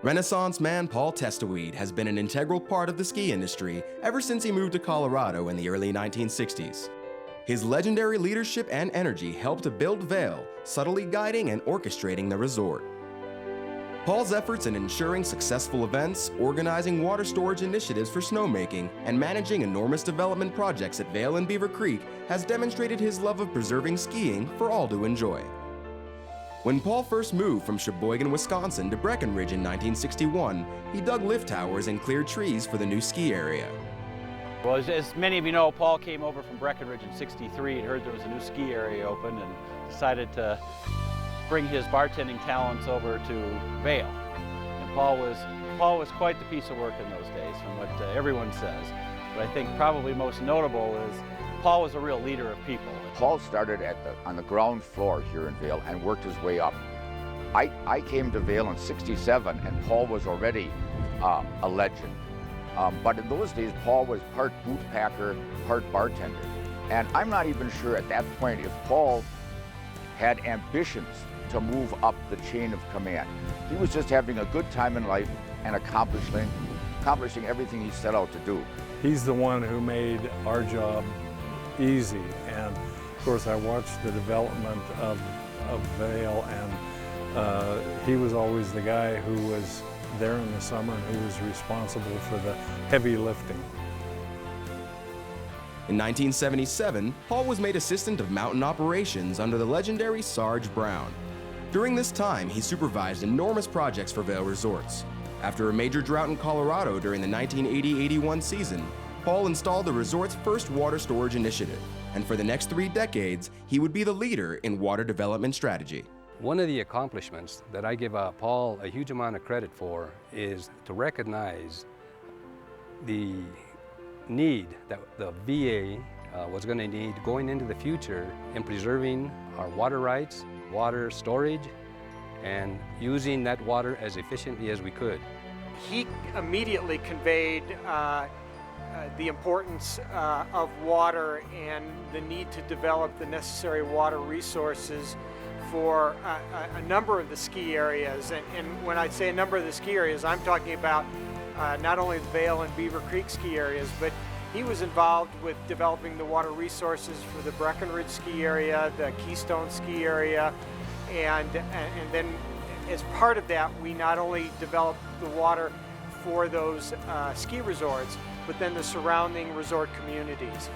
Renaissance man Paul Testwuide has been an integral part of the ski industry ever since he moved to Colorado in the early 1960s. His legendary leadership and energy helped to build Vail, subtly guiding and orchestrating the resort. Paul's efforts in ensuring successful events, organizing water storage initiatives for snowmaking, and managing enormous development projects at Vail and Beaver Creek has demonstrated his love of preserving skiing for all to enjoy. When Paul first moved from Sheboygan, Wisconsin to Breckenridge in 1961, he dug lift towers and cleared trees for the new ski area. Well, as many of you know, Paul came over from Breckenridge in '63 and heard there was a new ski area open and decided to bring his bartending talents over to Vail. And Paul was quite the piece of work in those days, from what everyone says. But I think probably most notable is Paul was a real leader of people. Paul started on the ground floor here in Vail and worked his way up. I came to Vail in '67 and Paul was already a legend. But in those days, Paul was part boot packer, part bartender. And I'm not even sure at that point if Paul had ambitions to move up the chain of command. He was just having a good time in life and accomplishing everything he set out to do. He's the one who made our job easy, and of course I watched the development of Vail, and he was always the guy who was there in the summer and who was responsible for the heavy lifting. In 1977, Paul was made assistant of mountain operations under the legendary Sarge Brown. During this time, he supervised enormous projects for Vail Resorts. After a major drought in Colorado during the 1980-81 season, Paul installed the resort's first water storage initiative, and for the next 3 decades, he would be the leader in water development strategy. One of the accomplishments that I give Paul a huge amount of credit for is to recognize the need that the VA was going to need going into the future in preserving our water rights, water storage, and using that water as efficiently as we could. He immediately conveyed the importance of water and the need to develop the necessary water resources for a number of the ski areas. And when I say a number of the ski areas, I'm talking about not only the Vail and Beaver Creek ski areas, but he was involved with developing the water resources for the Breckenridge ski area, the Keystone ski area, and then as part of that, we not only developed the water for those ski resorts, but then the surrounding resort communities.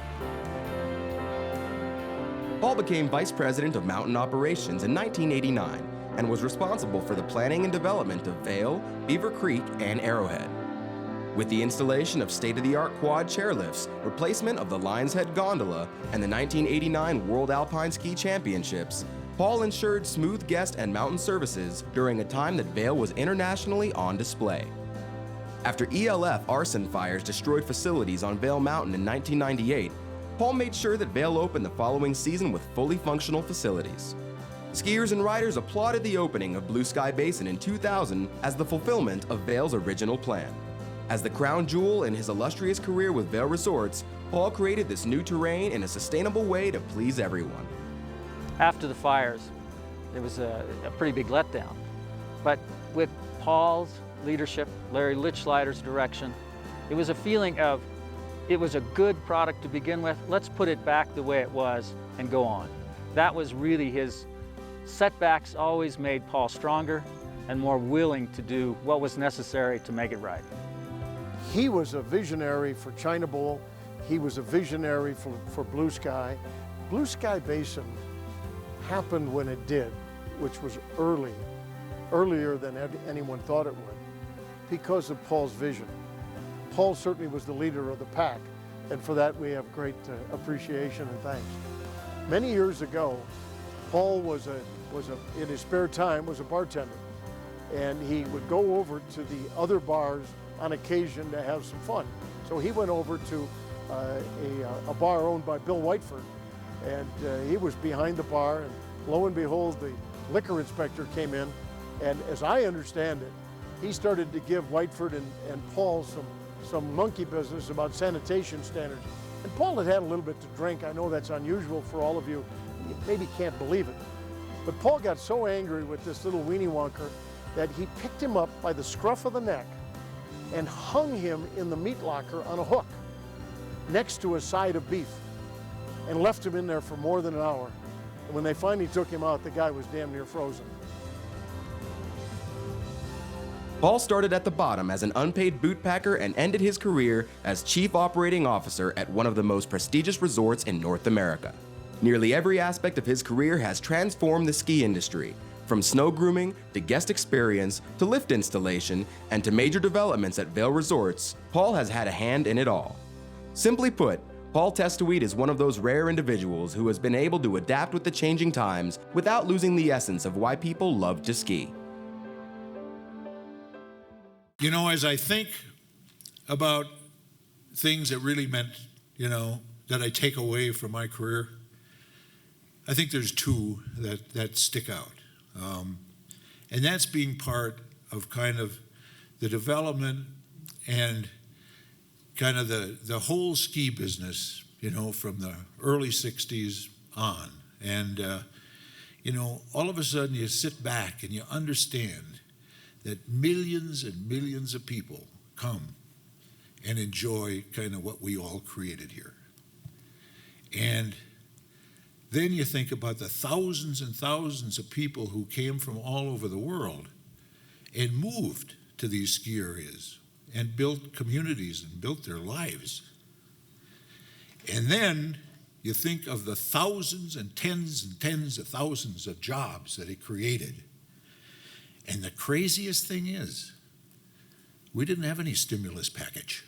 Paul became Vice President of Mountain Operations in 1989 and was responsible for the planning and development of Vail, Beaver Creek, and Arrowhead. With the installation of state-of-the-art quad chairlifts, replacement of the Lion's Head gondola, and the 1989 World Alpine Ski Championships, Paul ensured smooth guest and mountain services during a time that Vail was internationally on display. After ELF arson fires destroyed facilities on Vail Mountain in 1998, Paul made sure that Vail opened the following season with fully functional facilities. Skiers and riders applauded the opening of Blue Sky Basin in 2000 as the fulfillment of Vail's original plan. As the crown jewel in his illustrious career with Vail Resorts, Paul created this new terrain in a sustainable way to please everyone. After the fires, it was a pretty big letdown. But with Paul's leadership, Larry Lichschleider's direction, it was a feeling of it was a good product to begin with. Let's put it back the way it was and go on. That was really his setbacks always made Paul stronger and more willing to do what was necessary to make it right. He was a visionary for China Bowl. He was a visionary for Blue Sky. Blue Sky Basin happened when it did, which was earlier than anyone thought it would, because of Paul's vision. Paul certainly was the leader of the pack, and for that we have great appreciation and thanks. Many years ago, Paul in his spare time was a bartender, and he would go over to the other bars on occasion to have some fun. So he went over to a bar owned by Bill Whiteford, and he was behind the bar, and lo and behold, the liquor inspector came in, and as I understand it, he started to give Whiteford and Paul some monkey business about sanitation standards. And Paul had a little bit to drink. I know that's unusual for all of you. You maybe can't believe it. But Paul got so angry with this little weenie wonker that he picked him up by the scruff of the neck and hung him in the meat locker on a hook next to a side of beef and left him in there for more than an hour. And when they finally took him out, the guy was damn near frozen. Paul started at the bottom as an unpaid boot packer and ended his career as Chief Operating Officer at one of the most prestigious resorts in North America. Nearly every aspect of his career has transformed the ski industry, from snow grooming to guest experience to lift installation and to major developments at Vail Resorts. Paul has had a hand in it all. Simply put, Paul Testwuide is one of those rare individuals who has been able to adapt with the changing times without losing the essence of why people love to ski. You know, as I think about things that really meant, that I take away from my career, I think there's two that stick out. And that's being part of kind of the development and kind of the whole ski business, from the early 60s on. And, all of a sudden you sit back and you understand that millions and millions of people come and enjoy kind of what we all created here. And then you think about the thousands and thousands of people who came from all over the world and moved to these ski areas and built communities and built their lives. And then you think of the thousands and tens of thousands of jobs that it created. And the craziest thing is, we didn't have any stimulus package.